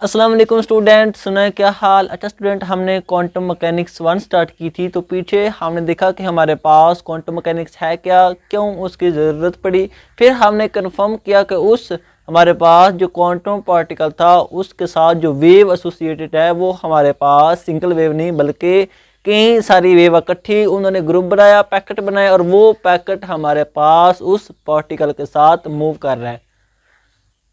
अस्सलाम वालेकुम स्टूडेंट, सुना है क्या हाल। अच्छा स्टूडेंट, हमने क्वांटम मैकेनिक्स 1 स्टार्ट की थी, तो पीछे हमने देखा कि हमारे पास क्वांटम मैकेनिक्स है क्या, क्यों उसकी ज़रूरत पड़ी। फिर हमने कंफर्म किया कि उस हमारे पास जो क्वांटम पार्टिकल था उसके साथ जो वेव एसोसिएटेड है वो हमारे पास सिंगल वेव नहीं बल्कि कई सारी वेव इकट्ठी उन्होंने ग्रुप बनाया, पैकेट बनाया, और वो पैकेट हमारे पास उस पार्टिकल के साथ मूव कर रहा है।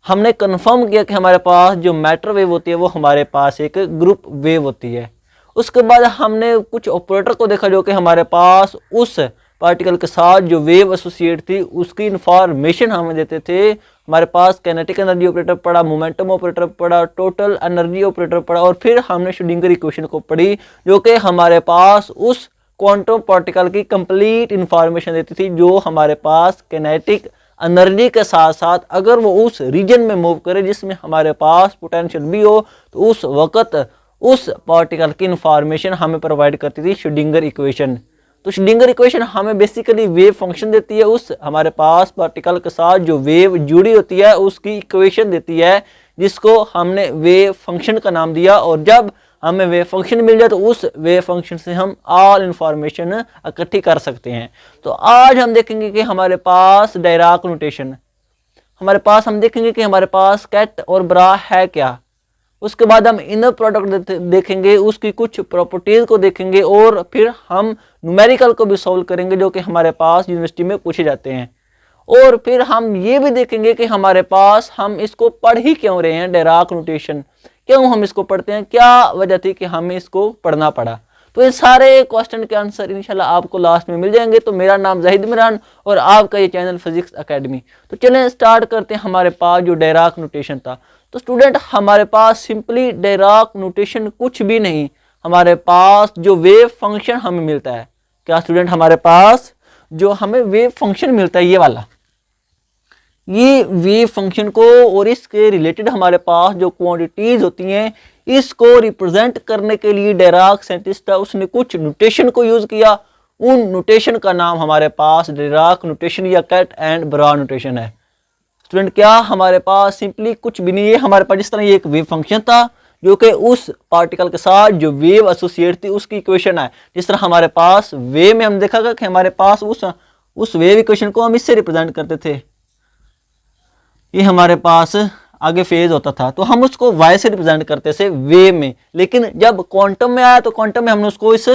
हमने कंफर्म किया कि हमारे पास जो मैटर वेव होती है वो हमारे पास एक ग्रुप वेव होती है। उसके बाद हमने कुछ ऑपरेटर को देखा जो कि हमारे पास उस पार्टिकल के साथ जो वेव एसोसिएट थी उसकी इंफॉर्मेशन हमें देते थे। हमारे पास काइनेटिक एनर्जी ऑपरेटर पढ़ा, मोमेंटम ऑपरेटर पढ़ा, टोटल एनर्जी ऑपरेटर पढ़ा, और फिर हमने श्रोडिंगर इक्वेशन को पढ़ी जो कि हमारे पास उस क्वांटम पार्टिकल की कंप्लीट इंफॉर्मेशन देती थी, जो हमारे पास काइनेटिक एनर्जी के साथ साथ अगर वो उस रीजन में मूव करे जिसमें हमारे पास पोटेंशियल भी हो तो उस वक्त उस पार्टिकल की इंफॉर्मेशन हमें प्रोवाइड करती थी श्रोडिंगर इक्वेशन। तो श्रोडिंगर इक्वेशन हमें बेसिकली वेव फंक्शन देती है, उस हमारे पास पार्टिकल के साथ जो वेव जुड़ी होती है उसकी इक्वेशन देती है, जिसको हमने वेव फंक्शन का नाम दिया। और जब हमें वेव फंक्शन मिल जाए तो उस वेव फंक्शन से हम ऑल इंफॉर्मेशन इकट्ठी कर सकते हैं। तो आज हम देखेंगे कि हमारे पास डायराक नोटेशन, हमारे पास हम देखेंगे कि हमारे पास कैट और ब्रा है क्या। उसके बाद हम इनर प्रोडक्ट देखेंगे, उसकी कुछ प्रॉपर्टीज को देखेंगे, और फिर हम न्यूमेरिकल को भी सॉल्व करेंगे जो कि हमारे पास यूनिवर्सिटी में पूछे जाते हैं। और फिर हम ये भी देखेंगे कि हमारे पास हम इसको पढ़ ही क्यों रहे हैं, डायराक नोटेशन क्यों हम इसको पढ़ते हैं, क्या वजह थी कि हमें इसको पढ़ना पड़ा। तो ये सारे क्वेश्चन के आंसर इंशाल्लाह आपको लास्ट में मिल जाएंगे। तो मेरा नाम जाहिद इमरान और आपका ये चैनल फिजिक्स एकेडमी। तो चलें स्टार्ट करते हैं। हमारे पास जो डायराक नोटेशन था, तो स्टूडेंट हमारे पास सिंपली डायराक नोटेशन कुछ भी नहीं, हमारे पास जो वेव फंक्शन हमें मिलता है। क्या स्टूडेंट, हमारे पास जो हमें वेव फंक्शन मिलता है ये वाला, ये वेव फंक्शन को और इसके रिलेटेड हमारे पास जो क्वांटिटीज होती हैं इसको रिप्रेजेंट करने के लिए डायराक साइंटिस्ट था, उसने कुछ नोटेशन को यूज किया। उन नोटेशन का नाम हमारे पास डायराक नोटेशन या कैट एंड ब्रा नोटेशन है। स्टूडेंट, क्या हमारे पास सिंपली कुछ भी नहीं है, हमारे पास जिस तरह ये एक वेव फंक्शन था जो कि उस पार्टिकल के साथ जो वेव एसोसिएट थी उसकी इक्वेशन है। जिस तरह हमारे पास वेव में हम देखा कि हमारे पास उस वेव इक्वेशन को हम इससे रिप्रेजेंट करते थे। ये हमारे पास आगे फेज होता था तो हम उसको वाई से रिप्रेजेंट करते थे वेव में, लेकिन जब क्वांटम में आया तो क्वांटम में हमने उसको इस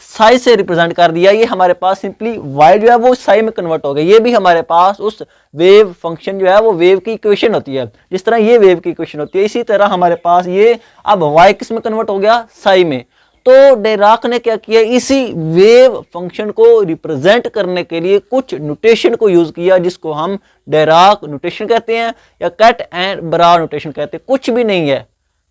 साई से रिप्रेजेंट कर दिया। ये हमारे पास सिंपली वाई जो है वो साई में कन्वर्ट हो गया। ये भी हमारे पास उस वेव फंक्शन जो है वो वेव की इक्वेशन होती है। जिस तरह ये वेव की इक्वेशन होती है इसी तरह हमारे पास ये अब वाई किस में कन्वर्ट हो गया, साई में। तो डायराक ने क्या किया, इसी वेव फंक्शन को रिप्रेजेंट करने के लिए कुछ नोटेशन को यूज किया जिसको हम डायराक नोटेशन कहते हैं या कैट एंड ब्रा नोटेशन कहते हैं। कुछ भी नहीं है,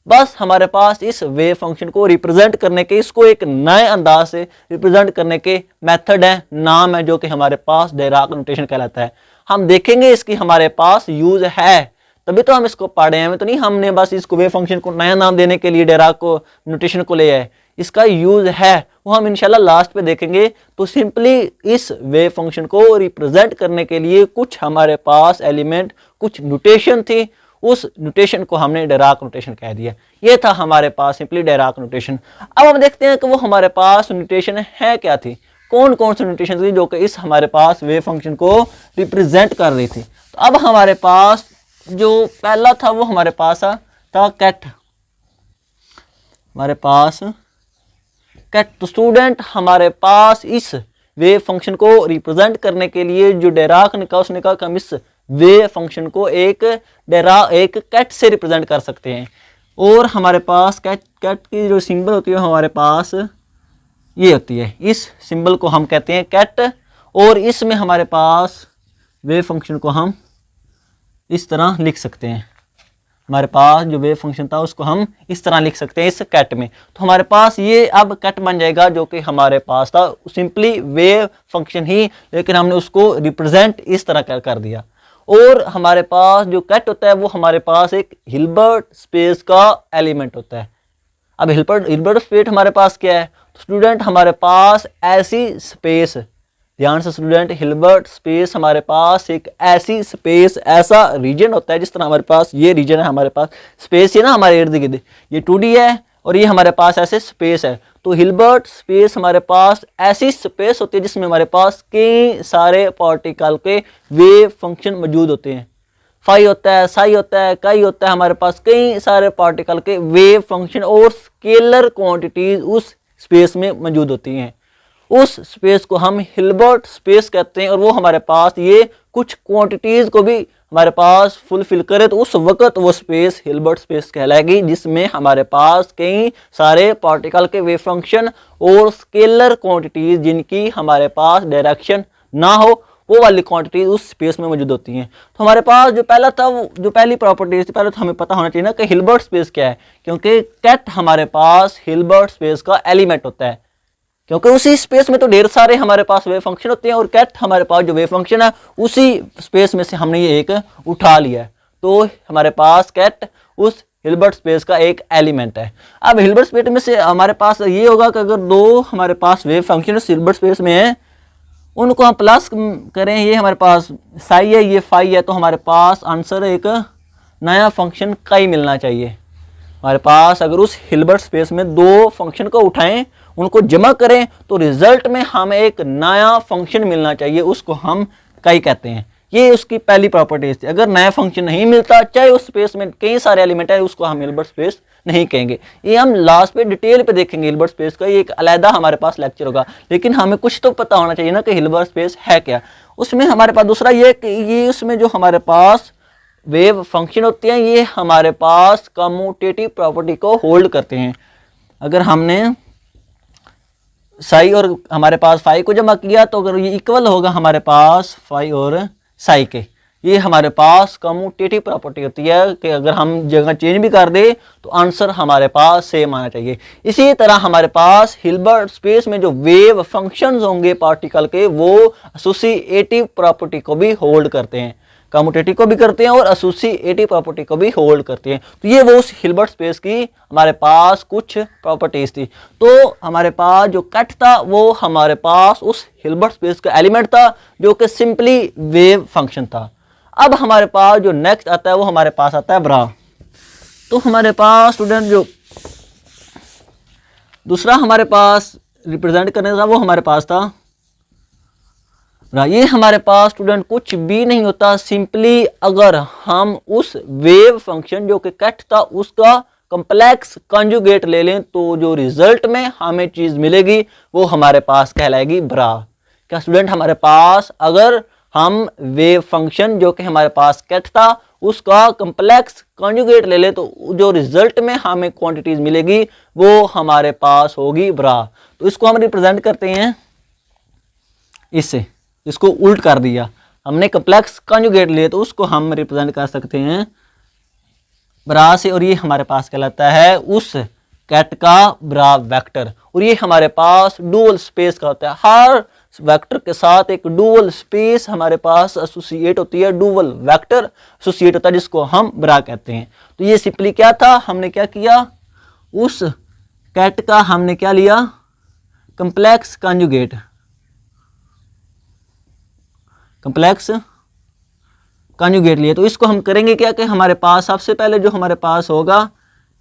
बस हमारे पास इस वेव फंक्शन को रिप्रेजेंट करने के, इसको एक नए अंदाज से रिप्रेजेंट करने के मेथड है, नाम है, जो कि हमारे पास डायराक नोटेशन कहलाता है। हम देखेंगे इसकी हमारे पास यूज है, तभी तो हम इसको पढ़े हैं। तो नहीं हमने बस इसको वेव फंक्शन को नया नाम देने के लिए डायराक को नोटेशन को ले आए, इसका यूज है वो हम इंशाल्लाह लास्ट पे देखेंगे। तो सिंपली इस वेव फंक्शन को रिप्रेजेंट करने के लिए कुछ हमारे पास एलिमेंट, कुछ नोटेशन थी, उस नोटेशन को हमने डायराक नोटेशन कह दिया। ये था हमारे पास सिंपली डायराक नोटेशन। अब हम देखते हैं कि वो हमारे पास नोटेशन है क्या थी, कौन कौन सी नोटेशन थी जो कि इस हमारे पास वेव फंक्शन को रिप्रेजेंट कर रही थी। तो अब हमारे पास जो पहला था वो हमारे पास था कैट, हमारे पास कैट। तो स्टूडेंट हमारे पास इस वेव फंक्शन को रिप्रेजेंट करने के लिए जो डायराक ने कहा, उसने कहा कि हम इस वेव फंक्शन को एक कैट से रिप्रेजेंट कर सकते हैं। और हमारे पास कैट की जो सिंबल होती है हमारे पास ये होती है, इस सिंबल को हम कहते हैं कैट। और इसमें हमारे पास वेव फंक्शन को हम इस तरह लिख सकते हैं, हमारे पास जो वेव फंक्शन था उसको हम इस तरह लिख सकते हैं इस कैट में। तो हमारे पास ये अब कैट बन जाएगा जो कि हमारे पास था सिंपली वेव फंक्शन ही, लेकिन हमने उसको रिप्रेजेंट इस तरह कर दिया। और हमारे पास जो कैट होता है वो हमारे पास एक हिल्बर्ट स्पेस का एलिमेंट होता है। अब हिल्बर्ट स्पेस हमारे पास क्या है, तो स्टूडेंट हमारे पास ऐसी स्पेस ध्यान से स्टूडेंट, हिल्बर्ट स्पेस हमारे पास एक ऐसी स्पेस, ऐसा रीजन होता है, जिस तरह हमारे पास ये रीजन है, हमारे पास स्पेस है ना हमारे इर्द गिर्द, ये 2D है और ये हमारे पास ऐसे स्पेस है। तो हिल्बर्ट स्पेस हमारे पास ऐसी स्पेस होती है जिसमें हमारे पास कई सारे पार्टिकल के वेव फंक्शन मौजूद होते हैं। फाई होता है, साई होता है, काई होता है, हमारे पास कई सारे पार्टिकल के वेव फंक्शन और स्केलर क्वांटिटीज उस स्पेस में मौजूद होती हैं। उस स्पेस को हम हिल्बर्ट स्पेस कहते हैं और वो हमारे पास ये कुछ क्वांटिटीज को भी हमारे पास फुलफिल करे तो उस वक्त वो स्पेस हिल्बर्ट स्पेस कहलाएगी, जिसमें हमारे पास कई सारे पार्टिकल के वेव फंक्शन और स्केलर क्वांटिटीज जिनकी हमारे पास डायरेक्शन ना हो, वो वाली क्वांटिटीज उस स्पेस में मौजूद होती हैं। तो हमारे पास जो पहला था, जो पहली प्रॉपर्टीज थी, पहले तो हमें पता होना चाहिए ना कि हिल्बर्ट स्पेस क्या है, क्योंकि कैट हमारे पास हिल्बर्ट स्पेस का एलिमेंट होता है, क्योंकि उसी स्पेस में तो ढेर सारे हमारे पास वेव फंक्शन होते हैं और कैट हमारे पास जो वेव फंक्शन है उसी स्पेस में से हमने ये एक उठा लिया है। तो हमारे पास कैट उस हिल्बर्ट स्पेस का एक एलिमेंट है। अब हिल्बर्ट स्पेस में से हमारे पास ये होगा कि अगर दो हमारे पास वेव फंक्शन हिल्बर्ट स्पेस में है, उनको हम प्लस करें, ये हमारे पास साई है, ये फाई है, तो हमारे पास आंसर एक नया फंक्शन काई मिलना चाहिए। हमारे पास अगर उस हिल्बर्ट स्पेस में दो फंक्शन को उठाएं, उनको जमा करें, तो रिजल्ट में हमें एक नया फंक्शन मिलना चाहिए, उसको हम काई कहते हैं। ये उसकी पहली प्रॉपर्टीज थी। अगर नया फंक्शन नहीं मिलता, चाहे उस स्पेस में कई सारे एलिमेंट है, उसको हम हिल्बर्ट स्पेस नहीं कहेंगे। ये हम लास्ट पे डिटेल पे देखेंगे हिल्बर्ट स्पेस का, ये एक अलहदा हमारे पास लेक्चर होगा, लेकिन हमें कुछ तो पता होना चाहिए ना कि हिल्बर्ट स्पेस है क्या। उसमें हमारे पास दूसरा ये कि ये उसमें जो हमारे पास वेव फंक्शन होते हैं, ये हमारे पास कम्यूटेटिव प्रॉपर्टी को होल्ड करते हैं। अगर हमने साई और हमारे पास फाई को जमा किया, तो अगर ये इक्वल होगा हमारे पास फाई और साई के, ये हमारे पास कम्यूटेटिव प्रॉपर्टी होती है कि अगर हम जगह चेंज भी कर दे तो आंसर हमारे पास सेम आना चाहिए। इसी तरह हमारे पास हिल्बर्ट स्पेस में जो वेव फंक्शंस होंगे पार्टिकल के, वो एसोसिएटिव प्रॉपर्टी को भी होल्ड करते हैं, कम्यूटेटिव को भी करते हैं और एसोसिएटिव प्रॉपर्टी को भी होल्ड करते हैं। तो ये वो उस हिल्बर्ट स्पेस की हमारे पास कुछ प्रॉपर्टीज थी। तो हमारे पास जो कैट था वो हमारे पास उस हिल्बर्ट स्पेस का एलिमेंट था, जो कि सिंपली वेव फंक्शन था। अब हमारे पास जो नेक्स्ट आता है वो हमारे पास आता है ब्रा। तो हमारे पास स्टूडेंट जो दूसरा हमारे पास रिप्रेजेंट करने था वो हमारे पास था ब्रा। ये हमारे पास स्टूडेंट कुछ भी नहीं होता, सिंपली अगर हम उस वेव फंक्शन जो कि कैट था उसका कॉम्प्लेक्स कॉन्जुगेट ले लें, तो जो रिजल्ट में हमें चीज मिलेगी वो हमारे पास कहलाएगी ब्रा। क्या स्टूडेंट, हमारे पास अगर हम वेव फंक्शन जो कि हमारे पास कैट था उसका कॉम्प्लेक्स कॉन्जुगेट ले ले, तो जो रिजल्ट में हमें क्वांटिटीज मिलेगी वो हमारे पास होगी ब्रा। तो इसको हम रिप्रेजेंट करते हैं इससे, इसको उल्ट कर दिया हमने, कॉम्प्लेक्स कॉन्जुगेट लिए तो उसको हम रिप्रेजेंट कर सकते हैं ब्रा से, और ये हमारे पास कहलाता है उस कैट का ब्रा वेक्टर। और ये हमारे पास डुअल स्पेस का होता है, हर वेक्टर के साथ एक डुअल स्पेस हमारे पास एसोसिएट होती है, डुअल वेक्टर एसोसिएट होता है, जिसको हम ब्रा कहते हैं। तो ये सिंपली क्या था, हमने क्या किया, उस कैट का हमने क्या लिया, कॉम्प्लेक्स कॉन्जुगेट, कॉम्प्लेक्स कॉन्जुगेट लिए। तो इसको हम करेंगे क्या कि हमारे पास सबसे पहले जो हमारे पास होगा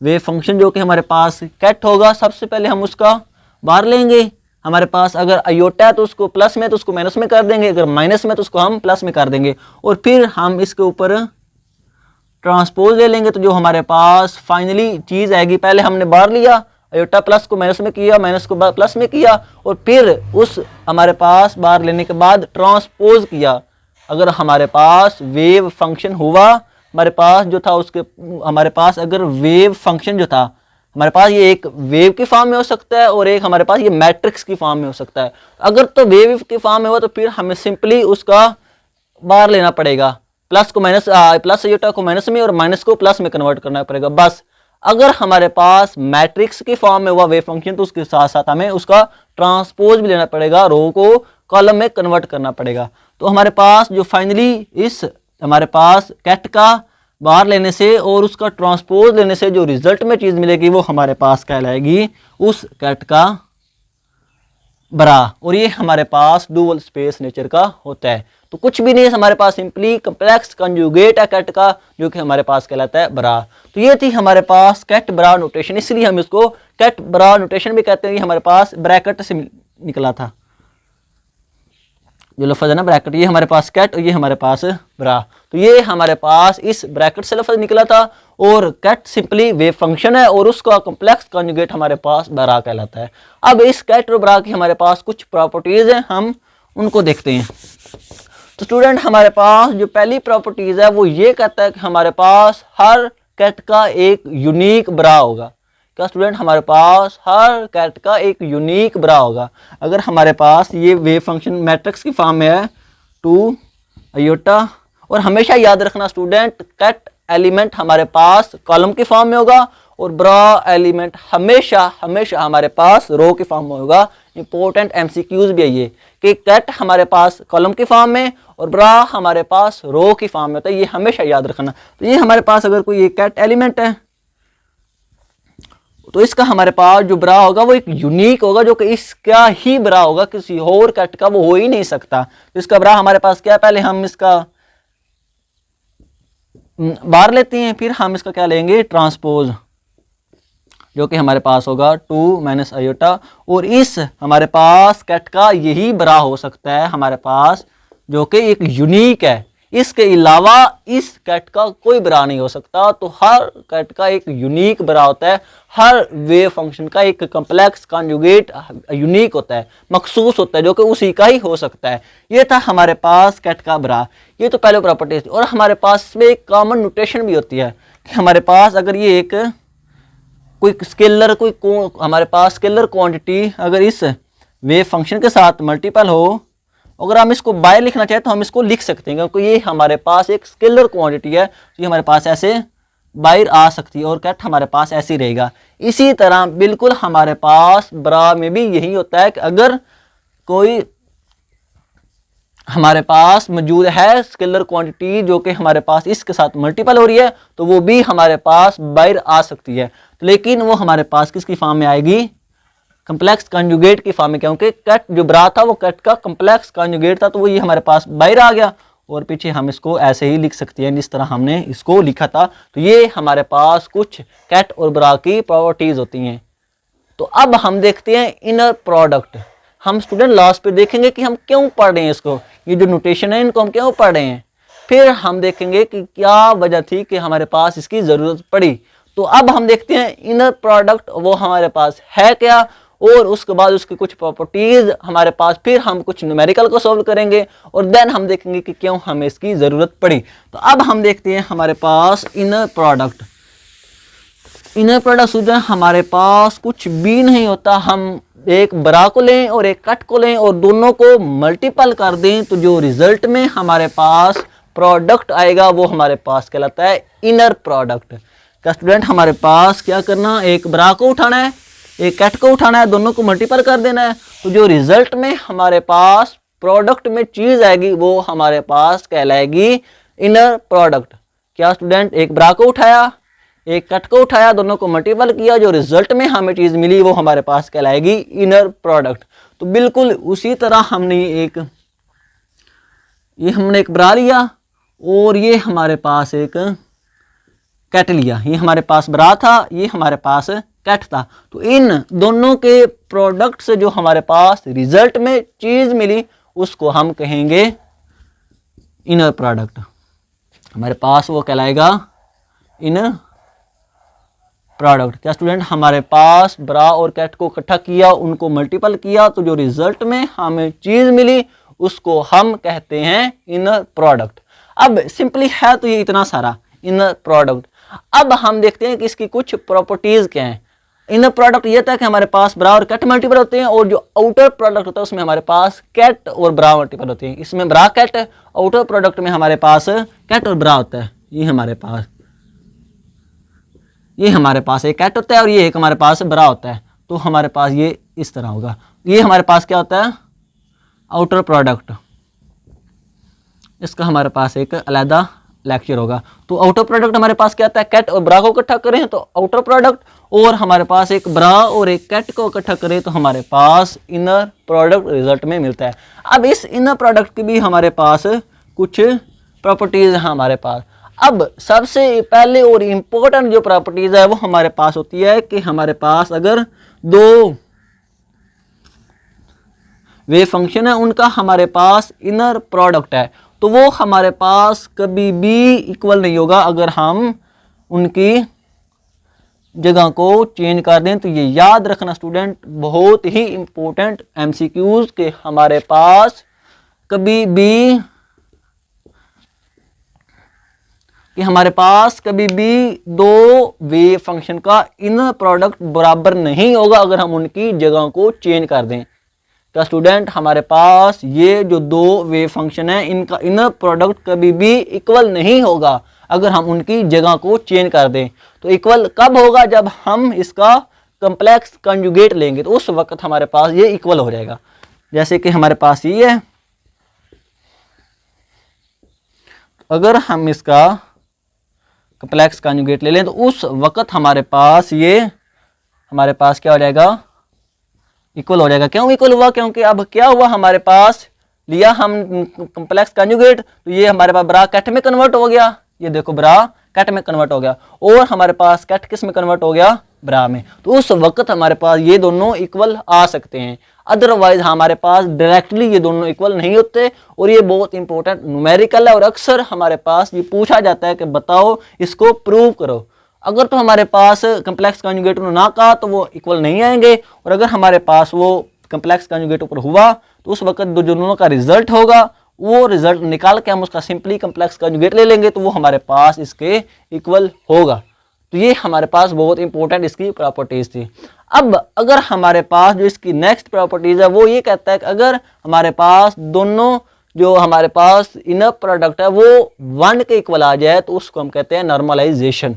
वेव फंक्शन जो कि हमारे पास कैट होगा, सबसे पहले हम उसका बाहर लेंगे। हमारे पास अगर अयोटा है तो उसको प्लस में, तो उसको माइनस में कर देंगे, अगर माइनस में तो उसको हम प्लस में कर देंगे, और फिर हम इसके ऊपर ट्रांसपोज ले लेंगे। तो जो हमारे पास फाइनली चीज आएगी, पहले हमने बाहर लिया, अयोटा प्लस को माइनस में किया, माइनस को प्लस में किया, और फिर उस हमारे पास बाहर लेने के बाद ट्रांसपोज किया। अगर हमारे पास वेव फंक्शन हुआ, हमारे पास जो था उसके, हमारे पास अगर वेव फंक्शन जो था हमारे पास ये एक वेव की फॉर्म में हो सकता है और एक हमारे पास ये मैट्रिक्स की फॉर्म में हो सकता है। अगर तो वेव की फॉर्म में हुआ तो फिर हमें सिंपली उसका बाहर लेना पड़ेगा, प्लस को माइनस, प्लस अयोटा को माइनस में और माइनस को प्लस में कन्वर्ट करना पड़ेगा बस। अगर हमारे पास मैट्रिक्स की फॉर्म में हुआ वेव फंक्शन तो उसके साथ साथ हमें उसका ट्रांसपोज भी लेना पड़ेगा, रो को कॉलम में कन्वर्ट करना पड़ेगा। तो हमारे पास जो फाइनली इस हमारे पास कैट का बाहर लेने से और उसका ट्रांसपोज लेने से जो रिजल्ट में चीज मिलेगी वो हमारे पास कहलाएगी उस कैट का ब्रा, और ये हमारे पास डुअल स्पेस नेचर का होता है। तो कुछ भी नहीं है हमारे पास, सिंपली कम्प्लेक्स कंजुगेट है कैट का, जो कि हमारे पास कहलाता है ब्रा। तो ये थी हमारे पास कैट ब्रा नोटेशन, इसलिए हम इसको कैट ब्रा नोटेशन भी कहते हैं। ये हमारे पास ब्रैकेट से निकला था, जो लफ्ज़ है ना ब्रैकेट, ये हमारे पास कैट और ये हमारे पास ब्रा। तो ये हमारे पास इस ब्रैकेट से लफ्ज़ निकला था, और कैट सिंपली वेव फंक्शन है और उसका कॉम्प्लेक्स कॉन्जुगेट हमारे पास ब्रा कहलाता है। अब इस कैट और ब्रा की हमारे पास कुछ प्रॉपर्टीज़ हैं, हम उनको देखते हैं। तो स्टूडेंट हमारे पास जो पहली प्रॉपर्टीज़ है वो ये कहता है कि हमारे पास हर कैट का एक यूनिक ब्रा होगा। क्या स्टूडेंट, हमारे पास हर कैट का एक यूनिक ब्रा होगा। अगर हमारे पास ये वेव फंक्शन मैट्रिक्स की फॉर्म में है 2 आयोटा, और हमेशा याद रखना स्टूडेंट, कैट एलिमेंट हमारे पास कॉलम की फॉर्म में होगा और ब्रा एलिमेंट हमेशा हमेशा हमारे पास रो की फॉर्म में होगा। इंपॉर्टेंट एमसीक्यूज भी है ये कि कैट हमारे पास कॉलम की फॉर्म में और ब्रा हमारे पास रो की फॉर्म में होता है, ये हमेशा याद रखना। तो ये हमारे पास अगर कोई एक कैट एलिमेंट है तो इसका हमारे पास जो ब्रा होगा वो एक यूनिक होगा, जो कि इसका ही ब्रा होगा, किसी और कैट का वो हो ही नहीं सकता। तो इसका ब्रा हमारे पास क्या है, पहले हम इसका बार लेते हैं, फिर हम इसका क्या लेंगे, ट्रांसपोज, जो कि हमारे पास होगा 2 माइनस आयोटा, और इस हमारे पास कैट का यही ब्रा हो सकता है हमारे पास, जो कि एक यूनिक है। इसके अलावा इस कैट का कोई ब्रा नहीं हो सकता। तो हर कैट का एक यूनिक ब्रा होता है, हर वेव फंक्शन का एक कॉम्प्लेक्स कॉन्जुगेट यूनिक होता है, मखसूस होता है, जो कि उसी का ही हो सकता है। ये था हमारे पास कैट का ब्रा। ये तो पहले प्रॉपर्टी थी। और हमारे पास इसमें एक कॉमन नोटेशन भी होती है कि हमारे पास अगर ये एक कोई स्केलर, हमारे पास स्केलर क्वांटिटी अगर इस वेव फंक्शन के साथ मल्टीपल हो, अगर हम इसको बाय लिखना चाहें तो हम इसको लिख सकते हैं, क्योंकि ये हमारे पास एक स्केलर क्वांटिटी है, तो ये हमारे पास ऐसे बाहर आ सकती है और कैट हमारे पास ऐसे ही रहेगा। इसी तरह बिल्कुल हमारे पास ब्रा में भी यही होता है कि अगर कोई हमारे पास मौजूद है स्केलर क्वांटिटी जो कि हमारे पास इसके साथ मल्टीपल हो रही है, तो वो भी हमारे पास बाहर आ सकती है, लेकिन वो हमारे पास किसकी फॉर्म में आएगी, कम्प्लेक्स कॉन्जुगेट की फॉर्म में, क्योंकि कैट जो ब्रा था वो कैट का कम्प्लेक्स कॉन्जुगेट था, तो वो ये हमारे पास बाहर आ गया। और पीछे हम इसको ऐसे ही लिख सकते हैं जिस तरह हमने इसको लिखा था। तो ये हमारे पास कुछ कैट और ब्रा की प्रॉपर्टीज होती हैं। तो अब हम देखते हैं इनर प्रोडक्ट। हम स्टूडेंट लास्ट पे देखेंगे कि हम क्यों पढ़ रहे हैं इसको, ये जो नोटेशन है इनको हम क्यों पढ़ रहे हैं, फिर हम देखेंगे कि क्या वजह थी कि हमारे पास इसकी ज़रूरत पड़ी। तो अब हम देखते हैं इनर प्रोडक्ट वो हमारे पास है क्या, और उसके बाद उसकी कुछ प्रॉपर्टीज हमारे पास, फिर हम कुछ न्यूमेरिकल को सॉल्व करेंगे और देन हम देखेंगे कि क्यों हमें इसकी ज़रूरत पड़ी। तो अब हम देखते हैं हमारे पास inner product. Inner product student हमारे पास कुछ भी नहीं होता। हम एक ब्रा को लें और एक कट को लें और दोनों को मल्टीपल कर दें, तो जो रिजल्ट में हमारे पास प्रोडक्ट आएगा वो हमारे पास कहलाता है इनर प्रोडक्ट। क्या स्टूडेंट, हमारे पास क्या करना, एक ब्रा को उठाना है, एक कैट को उठाना है, दोनों को मल्टीपल कर देना है, तो जो रिजल्ट में हमारे पास प्रोडक्ट में चीज आएगी वो हमारे पास कहलाएगी इनर प्रोडक्ट। क्या स्टूडेंट, एक ब्रा को उठाया, एक कट को उठाया, दोनों को मल्टीपल किया, जो रिजल्ट में हमें चीज मिली वो हमारे पास कहलाएगी इनर प्रोडक्ट। तो बिल्कुल उसी तरह हमने एक ब्रा लिया और ये हमारे पास एक कैट लिया। ये हमारे पास ब्रा था, ये हमारे पास कैट था। तो इन दोनों के प्रोडक्ट से जो हमारे पास रिजल्ट में चीज मिली उसको हम कहेंगे इनर प्रोडक्ट। हमारे पास वो कहलाएगा इनर प्रोडक्ट। क्या स्टूडेंट, हमारे पास ब्रा और कैट को इकट्ठा किया, उनको मल्टीपल किया, तो जो रिजल्ट में हमें चीज मिली उसको हम कहते हैं इनर प्रोडक्ट। अब सिंपली है तो ये इतना सारा इनर प्रोडक्ट। अब हम देखते हैं कि इसकी कुछ प्रॉपर्टीज क्या हैं। इनर प्रोडक्ट ये था कि हमारे पास ब्रा और कैट मल्टीपल होते हैं, और जो आउटर प्रोडक्ट होता है उसमें हमारे पास कैट और ब्रा मल्टीपल होते हैं। इसमें ब्रा कैट, आउटर प्रोडक्ट में हमारे पास कैट और ब्रा होता है। ये हमारे पास एक कैट होता है और ये एक हमारे पास ब्रा होता है। तो हमारे पास ये इस तरह होगा। ये हमारे पास क्या होता है, आउटर प्रोडक्ट। इसका हमारे पास एक अलग लेक्चर होगा। तो आउटर प्रोडक्ट हमारे पास क्या आता है, कैट और ब्रा को इकट्ठा करें तो आउटर प्रोडक्ट, और हमारे पास एक ब्रा और एक कैट को इकट्ठा करें तो हमारे पास इनर प्रोडक्ट रिजल्ट में मिलता है। अब इस इनर प्रोडक्ट की भी हमारे पास कुछ प्रॉपर्टीज है हमारे पास। अब सबसे पहले और इम्पोर्टेंट जो प्रॉपर्टीज है वो हमारे पास होती है कि हमारे पास अगर दो वे फंक्शन है उनका हमारे पास इनर प्रोडक्ट है तो वो हमारे पास कभी भी इक्वल नहीं होगा अगर हम उनकी जगह को चेंज कर दें। तो ये याद रखना स्टूडेंट, बहुत ही इंपॉर्टेंट एमसीक्यूज के हमारे पास कभी भी दो वे फंक्शन का इनर प्रोडक्ट बराबर नहीं होगा अगर हम उनकी जगह को चेंज कर दें। तो स्टूडेंट हमारे पास ये जो दो वे फंक्शन है इनका इनर प्रोडक्ट कभी भी इक्वल नहीं होगा अगर हम उनकी जगह को चेंज कर दें। तो इक्वल कब होगा, जब हम इसका कॉम्प्लेक्स कंजुगेट लेंगे तो उस वक्त हमारे पास ये इक्वल हो जाएगा। जैसे कि हमारे पास ये है, अगर हम इसका कॉम्प्लेक्स कंजुगेट ले लें तो उस वक्त हमारे पास क्या हो जाएगा, इक्वल हो जाएगा। क्यों इक्वल हुआ, क्योंकि अब क्या हुआ, हमारे पास लिया हम कॉम्प्लेक्स कंजुगेट तो ये हमारे पास ब्रा कैट में कन्वर्ट हो गया, ये देखो ब्रा कैट में कन्वर्ट हो गया, और हमारे पास कैट किस में कन्वर्ट हो गया, ब्रा में। तो उस वक्त हमारे पास ये दोनों इक्वल आ सकते हैं, अदरवाइज हमारे पास डायरेक्टली ये दोनों इक्वल नहीं होते। और ये बहुत इंपॉर्टेंट न्यूमेरिकल है और अक्सर हमारे पास ये पूछा जाता है कि बताओ इसको प्रूव करो। अगर तो हमारे पास कॉम्प्लेक्स कंजुगेट ना कहा तो वो इक्वल नहीं आएंगे, और अगर हमारे पास वो कॉम्प्लेक्स कंजुगेट ऊपर हुआ तो उस वक्त जो दोनों का रिजल्ट होगा वो रिजल्ट निकाल के हम उसका सिंपली कॉम्प्लेक्स कंजुगेट ले लेंगे तो वो हमारे पास इसके इक्वल होगा। तो ये हमारे पास बहुत इंपॉर्टेंट इसकी प्रॉपर्टीज थी। अब अगर हमारे पास जो इसकी नेक्स्ट प्रॉपर्टीज है वो ये कहता है कि अगर हमारे पास दोनों जो हमारे पास इनर प्रोडक्ट है वो 1 के इक्वल आ जाए तो उसको हम कहते हैं नॉर्मलाइजेशन।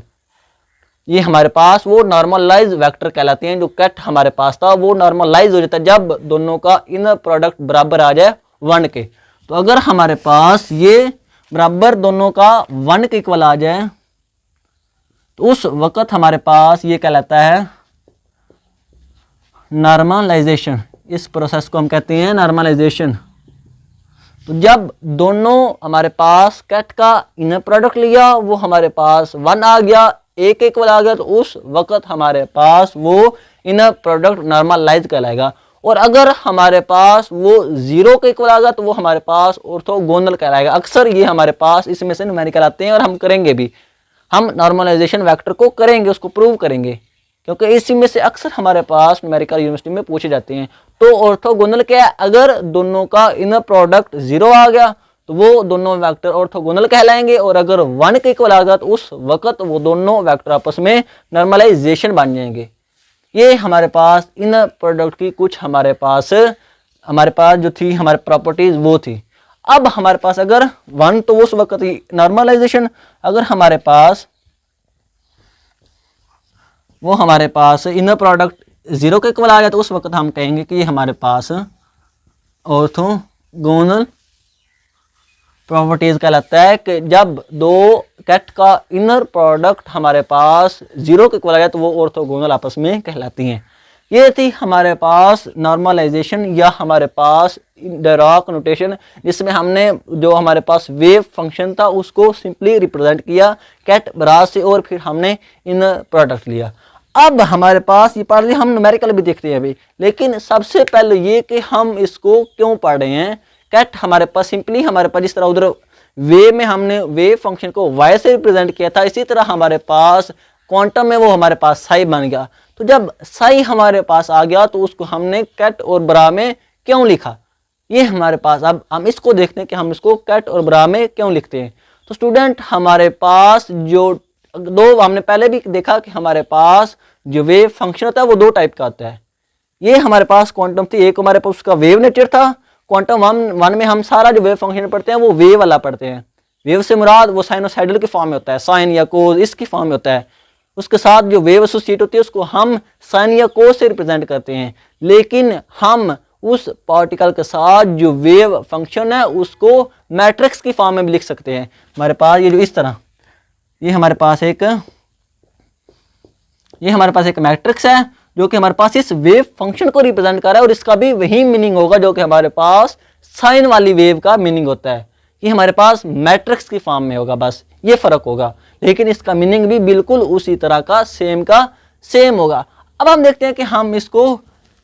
ये हमारे पास वो नॉर्मलाइज वेक्टर कहलाते हैं। जो कैट हमारे पास था वो नॉर्मलाइज हो जाता है जब दोनों का इनर प्रोडक्ट बराबर आ जाए 1 के। तो अगर हमारे पास ये बराबर दोनों का 1 के इक्वल आ जाए तो उस वक्त हमारे पास ये कहलाता है नॉर्मलाइजेशन। इस प्रोसेस को हम कहते हैं नॉर्मलाइजेशन। तो जब दोनों हमारे पास कैट का इनर प्रोडक्ट लिया वो हमारे पास 1 आ गया, 1 के इक्वल आ गया, तो उस वक्त हमारे पास वो इनर प्रोडक्ट नॉर्मलाइज कहलाएगा। और अगर हमारे पास वो 0 के इक्वल आ गया तो वो हमारे पास ऑर्थोगोनल कहलाएगा। अक्सर ये हमारे पास इसमें से न्यूमेरिकल आते हैं और हम करेंगे भी, हम नॉर्मलाइजेशन वेक्टर को करेंगे, उसको प्रूव करेंगे, क्योंकि इसी में से अक्सर हमारे पास न्यूमेरिकल यूनिवर्सिटी में पूछे जाते हैं। तो ऑर्थोगोनल क्या है, अगर दोनों का इनर प्रोडक्ट 0 आ गया तो वो दोनों वेक्टर ऑर्थोगोनल कहलाएंगे, और अगर 1 के इक्वल आ गया तो उस वक्त वो दोनों वेक्टर आपस में नॉर्मलाइजेशन बन जाएंगे। ये हमारे पास इनर प्रोडक्ट की कुछ हमारे पास जो थी हमारे प्रॉपर्टीज वो थी। अब हमारे पास अगर 1 तो उस वक्त ही नॉर्मलाइजेशन, अगर हमारे पास इनर प्रोडक्ट 0 के इक्वल आ जाए तो उस वक्त हम कहेंगे कि ये हमारे पास ऑर्थोगोनल प्रॉपर्टीज कहलाता है कि जब दो कैट का इनर प्रोडक्ट हमारे पास 0 के इक्वल आ जाए तो वो ऑर्थोगोनल आपस में कहलाती हैं। ये थी हमारे पास नॉर्मलाइजेशन या हमारे पास डिराक नोटेशन, जिसमें हमने जो हमारे पास वेव फंक्शन था उसको सिंपली रिप्रेजेंट किया कैट ब्रा से, और फिर हमने इनर प्रोडक्ट लिया। अब हमारे पास ये पढ़ लिया, हम न्यूमेरिकल भी देखते हैं अभी, लेकिन सबसे पहले ये कि हम इसको क्यों पढ़ रहे हैं। कैट हमारे पास सिंपली हमारे पास जिस तरह उधर वे में हमने वेव फंक्शन को y से रिप्रेजेंट किया था, इसी तरह हमारे पास क्वांटम में वो हमारे पास साई बन गया। तो जब साई हमारे पास आ गया तो उसको हमने कैट और ब्रा में क्यों लिखा, ये हमारे पास अब हम इसको देखते हैं कि हम इसको कैट और ब्रा में क्यों लिखते हैं। तो स्टूडेंट हमारे पास जो दो हमने पहले भी देखा कि हमारे पास जो वेव फंक्शन होता है वो 2 टाइप का होता है। ये हमारे पास क्वांटम थी, एक हमारे पास उसका वेव नेचर था। क्वांटम 1 में हम सारा जो वेव फंक्शन पढ़ते हैं वो वेव वाला पढ़ते हैं। वेव से मुराद वो साइनोसाइडल की फॉर्म में होता है, साइन या कोस इसकी फॉर्म में होता है। उसके साथ जो वेव एसोसिएट होती है उसको हम साइन या कोस से रिप्रेजेंट करते हैं। लेकिन हम उस पार्टिकल के साथ जो वेव फंक्शन है उसको मैट्रिक्स की फॉर्म में भी लिख सकते हैं। हमारे पास ये जो इस तरह ये हमारे पास एक मैट्रिक्स है जो कि हमारे पास इस वेव फंक्शन को रिप्रेजेंट कर रहा है, और इसका भी वही मीनिंग होगा जो कि हमारे पास साइन वाली वेव का मीनिंग होता है कि हमारे पास मैट्रिक्स की फॉर्म में होगा, बस ये फर्क होगा, लेकिन इसका मीनिंग भी बिल्कुल उसी तरह का सेम होगा। अब हम देखते हैं कि हम इसको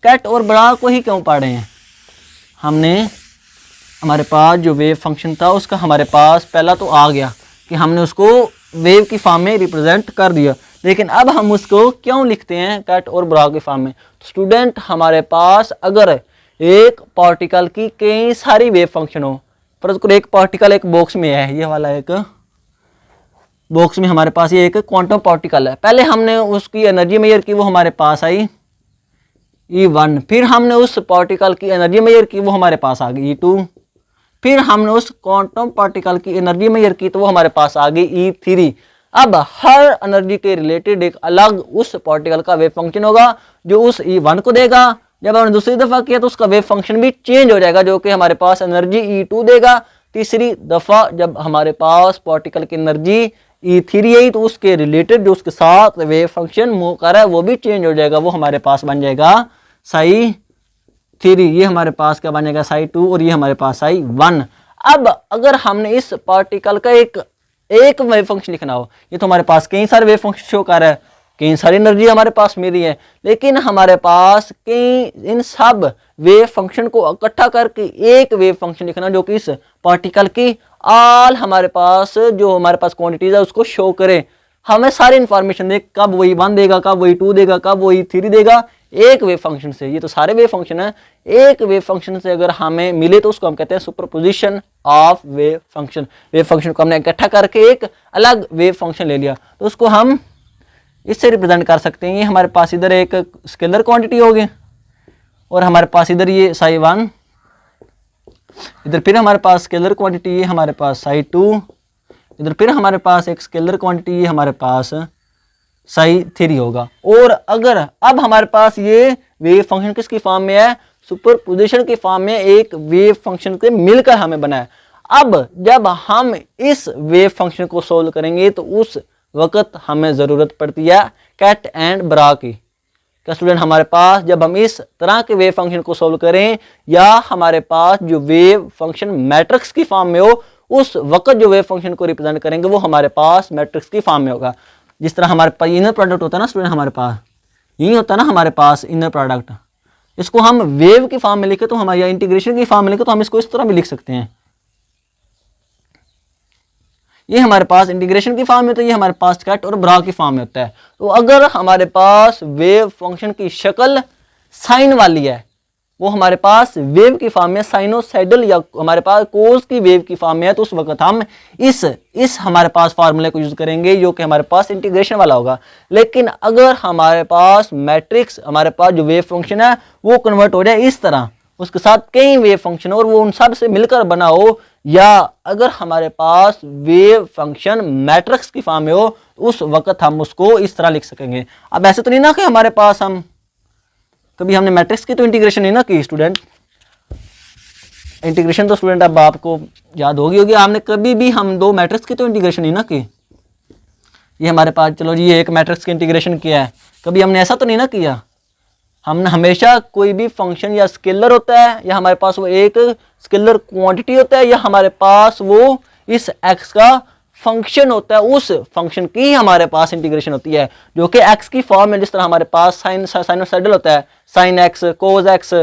कैट और ब्रा को ही क्यों पढ़ रहे हैं। हमने हमारे पास जो वेव फंक्शन था उसका हमारे पास पहला तो आ गया कि हमने उसको वेव की फॉर्म में रिप्रेजेंट कर दिया, लेकिन अब हम उसको क्यों लिखते हैं कैट और ब्रा की फॉर्म में। तो स्टूडेंट हमारे पास अगर एक पार्टिकल की कई सारी वेव फंक्शन हो, पर एक पार्टिकल एक बॉक्स में है, ये वाला एक बॉक्स में हमारे पास ये एक क्वांटम पार्टिकल है, पहले हमने उसकी एनर्जी मेजर की, वो हमारे पास आई E1, फिर हमने उस पार्टिकल की एनर्जी मेजर की, वो हमारे पास आ गई E2, फिर हमने उस क्वांटम पार्टिकल की एनर्जी मेजर की तो वो हमारे पास आ गई E3। अब हर एनर्जी के रिलेटेड एक अलग उस पार्टिकल का वेव फंक्शन होगा जो उस E1 को देगा। जब हमने दूसरी दफा किया तो उसका वेव फंक्शन भी चेंज हो जाएगा जो कि हमारे पास एनर्जी E2 देगा। तीसरी दफा जब हमारे पास पार्टिकल की एनर्जी E3 आई तो उसके रिलेटेड जो उसके साथ वेव फंक्शन मूव कर रहा है वो भी चेंज हो जाएगा, वो हमारे पास बन जाएगा psi3, ये हमारे पास क्या बनेगा psi2, और ये हमारे पास psi1। अब अगर हमने इस पार्टिकल का एक वेव फंक्शन लिखना हो, ये तो हमारे पास कई सारे वेव फंक्शन शो कर रहा है, कई सारी एनर्जी हमारे पास मिल रही है, लेकिन हमारे पास इन सब वेव फंक्शन को इकट्ठा करके एक वेव फंक्शन लिखना जो कि इस पार्टिकल की हमारे पास जो हमारे पास क्वांटिटीज है उसको शो करे, हमें सारी इंफॉर्मेशन दे, कब वही 1 देगा, कब वही 2 देगा, कब वही 3 देगा, एक वेव फंक्शन से। ये तो सारे वेव फंक्शन है, एक वेव फंक्शन से अगर हमें मिले तो उसको हम कहते हैं superposition of wave function. Wave function को हमने इकट्ठा करके एक अलग वेव फंक्शन ले लिया तो उसको हम इससे रिप्रेजेंट कर सकते हैं। ये हमारे पास इधर एक स्केलर क्वांटिटी होगी और हमारे पास इधर ये psi1, इधर फिर हमारे पास स्केलर क्वांटिटी, ये हमारे पास psi2, इधर फिर हमारे पास एक स्केलर क्वांटिटी, ये हमारे पास psi3 होगा। और अगर अब हमारे पास ये वेव फंक्शन किसकी फॉर्म में है, सुपरपोजिशन की फॉर्म में एक वेव फंक्शन के मिलकर हमें बना है। अब जब हम इस वेव फंक्शन को सोल्व करेंगे तो उस वक्त हमें ज़रूरत पड़ती है कैट एंड ब्रा की। क्या स्टूडेंट हमारे पास जब हम इस तरह के वेव फंक्शन को सोल्व करें या हमारे पास जो वेव फंक्शन मैट्रिक्स की फॉर्म में हो, उस वक्त जो वेव फंक्शन को रिप्रेजेंट करेंगे वो हमारे पास मैट्रिक्स की फॉर्म में होगा। जिस तरह हमारे पास इनर प्रोडक्ट होता है ना स्टूडेंट, हमारे पास यही होता है ना हमारे पास इनर प्रोडक्ट, इसको हम वेव की फॉर्म में लिखे तो हमारे इंटीग्रेशन की फॉर्म में लिखे तो हम इसको इस तरह भी लिख सकते हैं। ये हमारे पास इंटीग्रेशन की फॉर्म में, तो ये हमारे पास कैट और ब्रा की फॉर्म में होता है। तो अगर हमारे पास वेव फंक्शन की शक्ल साइन वाली है, वो हमारे पास वेव की फॉर्म में साइनोसाइडल या हमारे पास कोस की वेव की फॉर्म में है, तो उस वक्त हम इस हमारे पास फार्मूले को यूज करेंगे जो कि हमारे पास इंटीग्रेशन वाला होगा। लेकिन अगर हमारे पास मैट्रिक्स हमारे पास जो वेव फंक्शन है वो कन्वर्ट हो जाए इस तरह, उसके साथ कई वेव फंक्शन और वो उन सब से मिलकर बना हो, या अगर हमारे पास वेव फंक्शन मैट्रिक्स की फॉर्म में हो तो उस वक्त हम उसको इस तरह लिख सकेंगे। अब ऐसे तो नहीं ना कि हमारे पास हम कभी हमने मैट्रिक्स की तो इंटीग्रेशन नहीं ना की स्टूडेंट, इंटीग्रेशन तो स्टूडेंट अब आपको याद होगी हमने कभी भी हम दो मैट्रिक्स की तो इंटीग्रेशन नहीं ना की। ये हमारे पास चलो जी ये एक मैट्रिक्स की इंटीग्रेशन किया है, कभी हमने ऐसा तो नहीं ना किया। हमने हमेशा कोई भी फंक्शन या स्केलर होता है या हमारे पास वो एक स्केलर क्वांटिटी होता है या हमारे पास वो इस एक्स का फंक्शन होता है, उस फंक्शन की हमारे पास इंटीग्रेशन होती है जो कि एक्स की फॉर्म में, जिस तरह हमारे पास साइनोसाइडल होता है साइन एक्स कोस एक्स,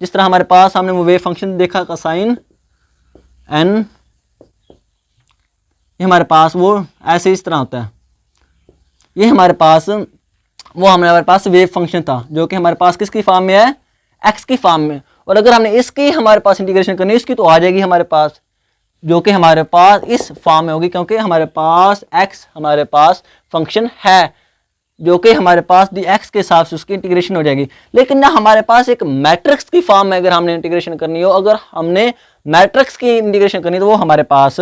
जिस तरह हमारे पास हमने वो वेव फंक्शन देखा का साइन एन, ये हमारे पास वो ऐसे इस तरह होता है। ये हमारे पास वो हमारे पास वेव फंक्शन था जो कि हमारे पास किसकी फॉर्म में है, एक्स की फॉर्म में। और अगर हमने इसकी हमारे पास इंटीग्रेशन करनी है इसकी तो आ जाएगी हमारे पास जो कि हमारे पास इस फॉर्म में होगी, क्योंकि हमारे पास एक्स हमारे पास फंक्शन है जो कि हमारे पास दी एक्स के हिसाब से उसकी इंटीग्रेशन हो जाएगी। लेकिन ना हमारे पास एक मैट्रिक्स की फॉर्म में अगर हमने इंटीग्रेशन करनी हो, अगर हमने मैट्रिक्स की इंटीग्रेशन करनी तो वो हमारे पास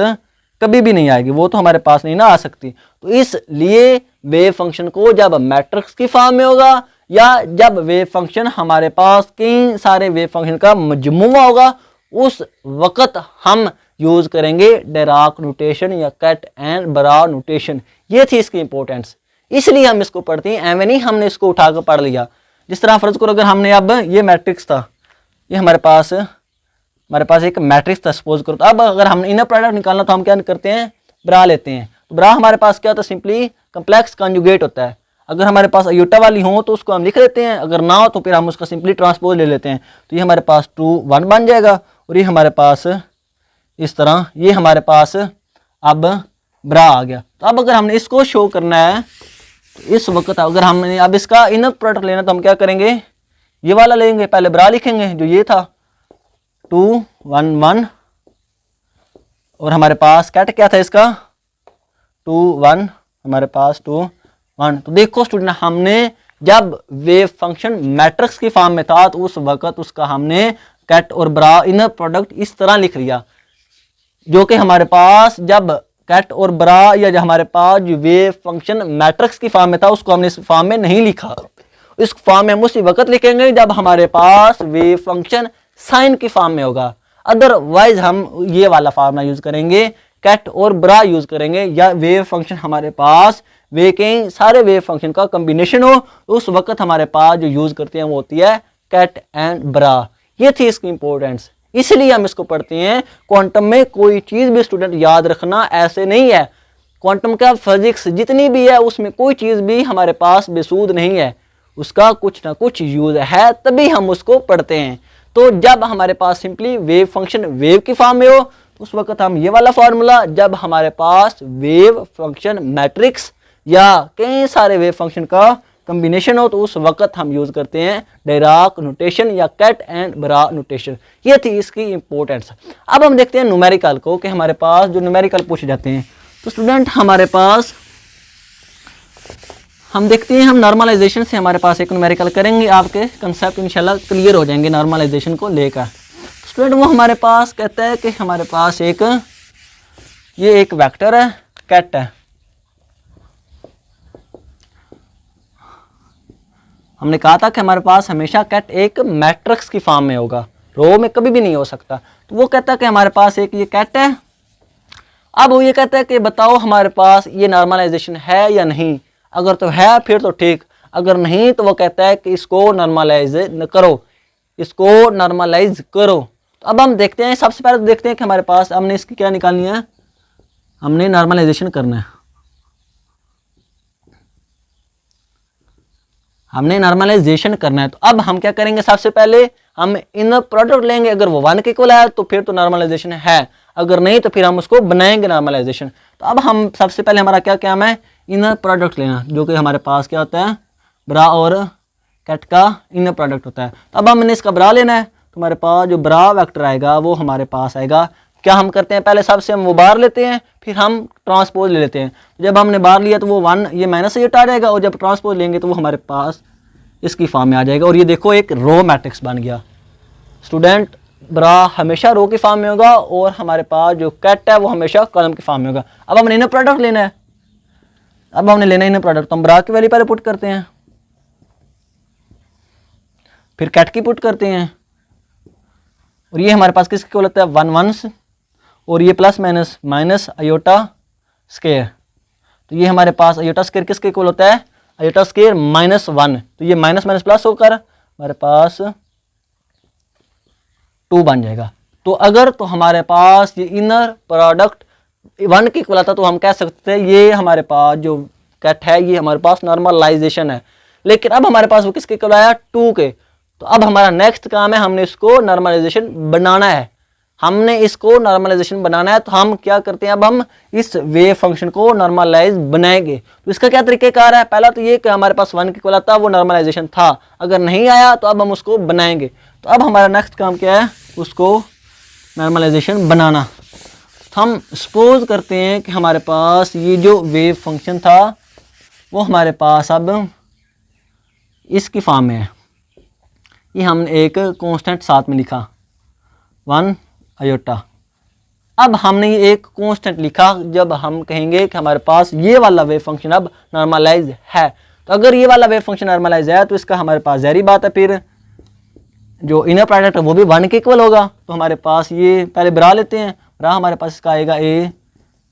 कभी भी नहीं आएगी, वो तो हमारे पास नहीं ना आ सकती। तो इसलिए वेव फंक्शन को जब मैट्रिक्स की फॉर्म में होगा या जब वेव फंक्शन हमारे पास कई सारे वेव फंक्शन का मजमूआ होगा उस वक्त हम यूज करेंगे डिराक नोटेशन या कट एंड ब्रा नोटेशन। ये थी इसकी इंपॉर्टेंस, इसलिए हम इसको पढ़ते हैं। एवं नहीं हमने इसको उठाकर पढ़ लिया। जिस तरह फर्ज करो अगर हमने अब ये मैट्रिक्स था, ये हमारे पास एक मैट्रिक्स था सपोज करो, तो अब अगर हमने इनर प्रोडक्ट निकालना तो हम क्या करते हैं, ब्रा लेते हैं। तो ब्रा हमारे पास क्या होता है, सिंपली कंप्लेक्स कॉन्जुगेट होता है। अगर हमारे पास आयोटा वाली हो तो उसको हम लिख लेते हैं, अगर ना हो तो फिर हम उसका सिंपली ट्रांसपोज ले लेते हैं। तो ये हमारे पास 2 1 बन जाएगा और ये हमारे पास इस तरह, ये हमारे पास अब ब्रा आ गया। तो अब अगर हमने इसको शो करना है तो इस वक्त अगर हमने अब इसका इनर प्रोडक्ट लेना तो हम क्या करेंगे, ये वाला लेंगे, पहले ब्रा लिखेंगे जो ये था 2 1 1 और हमारे पास कैट क्या था इसका 2 1, हमारे पास 2 1। तो देखो स्टूडेंट, हमने जब वेव फंक्शन मैट्रिक्स की फॉर्म में था तो उस वक्त उसका हमने कैट और ब्रा इनर प्रोडक्ट इस तरह लिख लिया, जो कि हमारे पास जब कैट और ब्रा या जो हमारे पास जो वेव फंक्शन मैट्रिक्स की फॉर्म में था उसको हमने इस फॉर्म में नहीं लिखा। इस फॉर्म में हम उसी वक्त लिखेंगे जब हमारे पास वेव फंक्शन साइन की फॉर्म में होगा। अदरवाइज हम ये वाला फार्मूला यूज करेंगे, कैट और ब्रा यूज करेंगे, या वेव फंक्शन हमारे पास वे कई सारे वेव फंक्शन का कॉम्बिनेशन हो उस वक्त हमारे पास जो यूज करते हैं वो होती है कैट एंड ब्रा। ये थी इसकी इंपॉर्टेंस, इसलिए हम इसको पढ़ते हैं। क्वांटम में कोई चीज भी स्टूडेंट याद रखना ऐसे नहीं है, क्वांटम का फिजिक्स जितनी भी है उसमें कोई चीज भी हमारे पास बेसूद नहीं है, उसका कुछ ना कुछ यूज है, तभी हम उसको पढ़ते हैं। तो जब हमारे पास सिंपली वेव फंक्शन वेव की फॉर्म में हो तो उस वक्त हम ये वाला फार्मूला, जब हमारे पास वेव फंक्शन मैट्रिक्स या कई सारे वेव फंक्शन का कॉम्बिनेशन हो तो उस वक्त हम यूज करते हैं डिराक नोटेशन या कैट एंड ब्रा नोटेशन। ये थी इसकी इंपॉर्टेंस। अब हम देखते हैं न्यूमेरिकल को, कि हमारे पास जो न्यूमेरिकल पूछे जाते हैं तो स्टूडेंट हमारे पास हम देखते हैं, हम नॉर्मलाइजेशन से हमारे पास एक न्यूमेरिकल करेंगे, आपके कंसेप्ट इंशाल्लाह क्लियर हो जाएंगे नॉर्मलाइजेशन को लेकर। स्टूडेंट वो हमारे पास कहता है कि हमारे पास ये एक वेक्टर है कैट है। हमने कहा था कि हमारे पास हमेशा कैट एक मैट्रिक्स की फॉर्म में होगा, रो में कभी भी नहीं हो सकता। तो वो कहता है कि हमारे पास एक ये कैट है। अब वो ये कहता है कि बताओ हमारे पास ये नॉर्मलाइजेशन है या नहीं, अगर तो है फिर तो ठीक, अगर नहीं तो वो कहता है कि इसको नॉर्मलाइज करो, इसको नॉर्मलाइज करो। तो अब हम देखते हैं, सबसे पहले तो देखते हैं कि हमारे पास हमने इसकी क्या निकालनी है, हमने नॉर्मलाइजेशन करना है, हमने नॉर्मलाइजेशन करना है। तो अब हम क्या करेंगे, सबसे पहले हम इनर प्रोडक्ट लेंगे, अगर वो 1 के इक्वल है तो फिर तो नॉर्मलाइजेशन है, अगर नहीं तो फिर हम उसको बनाएंगे नॉर्मलाइजेशन। तो अब हम सबसे पहले हमारा क्या काम है, इनर प्रोडक्ट लेना, जो कि हमारे पास क्या होता है, ब्रा और कैट का इनर प्रोडक्ट होता है। तो अब हमने इसका ब्रा लेना है, तो हमारे पास जो ब्रा वेक्टर आएगा वो हमारे पास आएगा। क्या हम करते हैं, पहले सबसे हम वो बार लेते हैं, फिर हम ट्रांसपोज ले लेते हैं। जब हमने बार लिया तो वो 1 ये माइनस से हटा जाएगा, और जब ट्रांसपोज लेंगे तो वो हमारे पास इसकी फॉर्म में आ जाएगा, और ये देखो एक रो मैट्रिक्स बन गया। स्टूडेंट ब्रा हमेशा रो की फॉर्म में होगा और हमारे पास जो कैट है वो हमेशा कॉलम की फॉर्म में होगा। अब हमने इनर प्रोडक्ट लेना है, अब हमने लेना है इनर प्रोडक्ट, तो हम ब्रा की वैल्यू पहले पुट करते हैं, फिर कैट की पुट करते हैं, और ये हमारे पास किसके इक्वल होता है 1 1, और ये plus minus minus iota square. तो ये हमारे पास आयोटा स्क्वायर किसके इक्वल होता है, आयोटा स्क्वायर -1। तो ये माइनस माइनस प्लस होकर हमारे पास 2 बन जाएगा। तो अगर तो हमारे पास ये इनर प्रोडक्ट 1 के इक्वल आता तो हम कह सकते हैं ये हमारे पास जो कैट है ये हमारे पास नॉर्मलाइजेशन है। लेकिन अब हमारे पास वो किसके इक्वल आया 2 के। तो अब हमारा नेक्स्ट काम है, हमने इसको नॉर्मलाइजेशन बनाना है, हमने इसको नॉर्मलाइजेशन बनाना है। तो हम क्या करते हैं, अब हम इस वेव फंक्शन को नॉर्मलाइज बनाएंगे। तो इसका क्या तरीकेकार है, पहला तो ये कि हमारे पास 1 के इक्वल आता वो नॉर्मलाइजेशन था, अगर नहीं आया तो अब हम उसको बनाएंगे। तो अब हमारा नेक्स्ट काम क्या है, उसको नॉर्मलाइजेशन बनाना। तो हम सपोज करते हैं कि हमारे पास ये जो वेव फंक्शन था वो हमारे पास अब इसकी फॉर्म में है। ये हमने एक कांस्टेंट साथ में लिखा 1 आयोटा। अब हमने ये एक कांस्टेंट लिखा, जब हम कहेंगे कि हमारे पास ये वाला वेव फंक्शन अब नॉर्मलाइज है, तो अगर ये वाला वेव फंक्शन नॉर्मलाइज है तो इसका हमारे पास ज़ाहिर बात है फिर जो इनर प्रोडक्ट है वो भी 1 के इक्वल होगा। तो हमारे पास ये पहले ब्रा लेते हैं, ब्रा हमारे पास इसका आएगा ए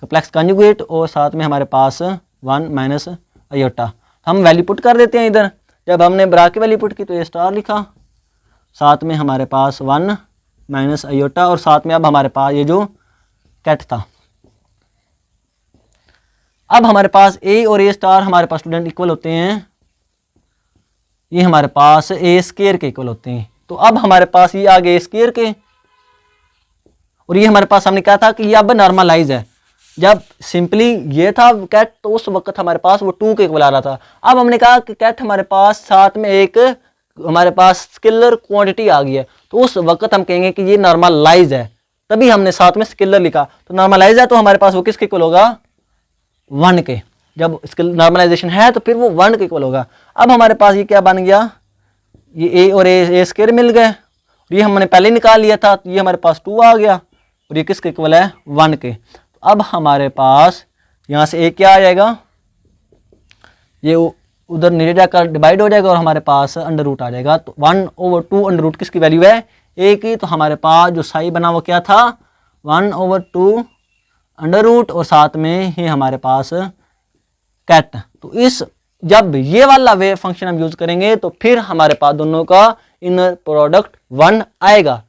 कॉम्प्लेक्स कंजुगेट और साथ में हमारे पास 1 माइनस आयोटा। हम वैल्यू पुट कर देते हैं इधर। जब हमने ब्रा की वैल्यू पुट की तो ए स्टार लिखा, साथ में हमारे पास 1 माइनस आयोटा और साथ में अब हमारे पास ये जो कैट था। अब हमारे पास ए और ए स्टार हमारे पास स्टूडेंट इक्वल होते हैं, ये हमारे पास ए स्क्वायर के इक्वल होते हैं। तो अब हमारे पास ये आ गए स्क्वायर के और ये हमारे पास हमने कहा था कि ये अब नॉर्मलाइज है। जब सिंपली ये था कैट तो उस वक्त हमारे पास वो 2 के इक्वल आ रहा था। अब हमने कहा कि कैट हमारे पास साथ में एक हमारे पास स्केलर क्वांटिटी आ गई है, तो उस वक्त हम कहेंगे कि ये नॉर्मलाइज है, तभी हमने साथ में स्केलर लिखा। तो नॉर्मलाइज है तो हमारे पास वो किसके इक्वल होगा, 1 के। जब नॉर्मलाइजेशन है तो फिर वो 1 के इक्वल होगा। अब हमारे पास ये क्या बन गया, ये ए और ए स्क्वायर मिल गए, ये हमने पहले निकाल लिया था, तो ये हमारे पास 2 आ गया और ये किसके इक्वल है, 1 के। तो अब हमारे पास यहाँ से ए क्या आ जाएगा, ये उधर नीचे जाकर डिवाइड हो जाएगा और हमारे पास अंडर रूट आ जाएगा। तो 1/2 अंडर रूट किसकी वैल्यू है, ए की। तो हमारे पास जो साई बना वो क्या था, 1/2 अंडर रूट और साथ में ही हमारे पास कैट। तो इस जब ये वाला वेव फंक्शन हम यूज करेंगे तो फिर हमारे पास दोनों का इनर प्रोडक्ट 1 आएगा,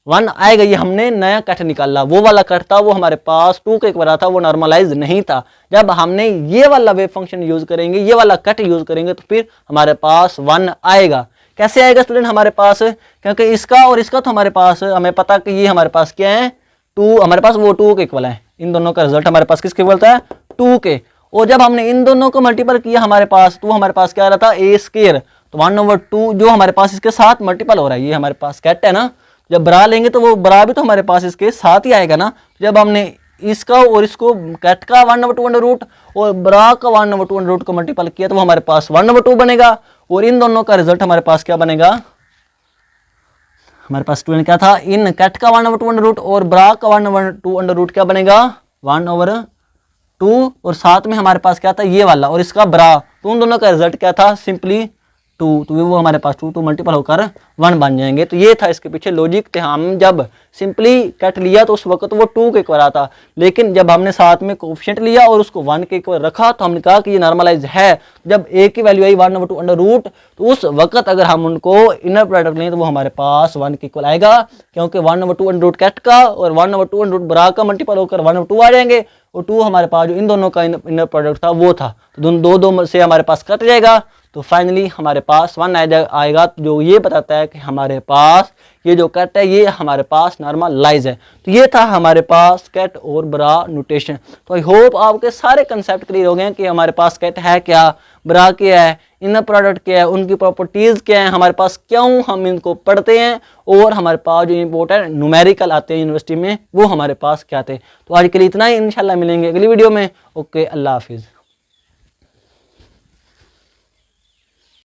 1 आएगा। ये हमने नया कट निकाला, वो वाला कट था वो हमारे पास 2 के इक्वल था, वो नॉर्मलाइज नहीं था। जब हमने ये वाला वेव फंक्शन यूज करेंगे, ये वाला कट यूज करेंगे तो फिर हमारे पास 1 आएगा। कैसे आएगा स्टूडेंट हमारे पास, क्योंकि इसका और इसका तो हमारे पास हमें पता कि ये हमारे पास क्या है, 2, हमारे पास वो 2 के इक्वल है। इन दोनों का रिजल्ट हमारे पास किसके इक्वल था, 2 के। और जब हमने इन दोनों को मल्टीपल किया हमारे पास, तो हमारे पास क्या आ रहा था, ए स्क्वायर। तो 1/2 जो हमारे पास इसके साथ मल्टीपल हो रहा है, ये हमारे पास कैट है ना। जब ब्रा लेंगे तो वो ब्रा भी तो हमारे पास इसके साथ ही आएगा ना। जब हमने इसका और इसको कैट का 1/2 अंडर रूट और ब्रा का 1/2 अंडर रूट को मल्टीपल किया तो वो हमारे पास 1/2 बनेगा। और इन दोनों का रिजल्ट हमारे पास क्या बनेगा, हमारे पास स्टूडेंट क्या था, इन कैट का 1/2 अंडर रूट और ब्रा का 1/2 अंडर रूट क्या बनेगा, 1/2 और साथ में हमारे पास क्या था, ये वाला और इसका ब्रा। तो उन दोनों का रिजल्ट क्या था, सिंपली 2। तो वो हमारे पास 2 मल्टीपल होकर 1 बन जाएंगे। तो ये था इसके पीछे लॉजिक थे। हम जब सिंपली कट लिया तो उस वक्त वो 2 के इक्वल आता, लेकिन जब हमने साथ में कोफिशिएंट लिया और उसको 1 के इक्वल रखा तो हमने कहा कि ये नॉर्मलाइज है। जब ए की वैल्यू आई 1/2 अंडर रूट, तो उस वक्त अगर हम उनको इनर प्रोडक्ट लें तो वो हमारे पास 1 के इक्वल आएगा, क्योंकि 1/2 अंडर रूट कैट का और 1/2 अंडर रूट ब्रा का मल्टीपल होकर 1/2 आ जाएंगे। और 2 हमारे पास जो इन दोनों का इनर प्रोडक्ट था वो था, तो दो से हमारे पास कट जाएगा। तो फाइनली हमारे पास 1 आएगा, जो ये बताता है कि हमारे पास ये जो कट है ये हमारे पास नॉर्मलाइज है। तो ये था हमारे पास कैट और ब्रा नोटेशन। तो आई होप आपके सारे कंसेप्ट क्लियर हो गए कि हमारे पास कैट है क्या, ब्रा क्या है, इनर प्रोडक्ट क्या है, उनकी प्रॉपर्टीज क्या है, हमारे पास क्यों हम इनको पढ़ते हैं, और हमारे पास जो इंपॉर्टेंट न्यूमेरिकल आते हैं यूनिवर्सिटी में वो हमारे पास क्या थे। तो आज के लिए इतना ही, इंशाल्लाह मिलेंगे अगली वीडियो में। ओके, अल्लाह हाफिज़।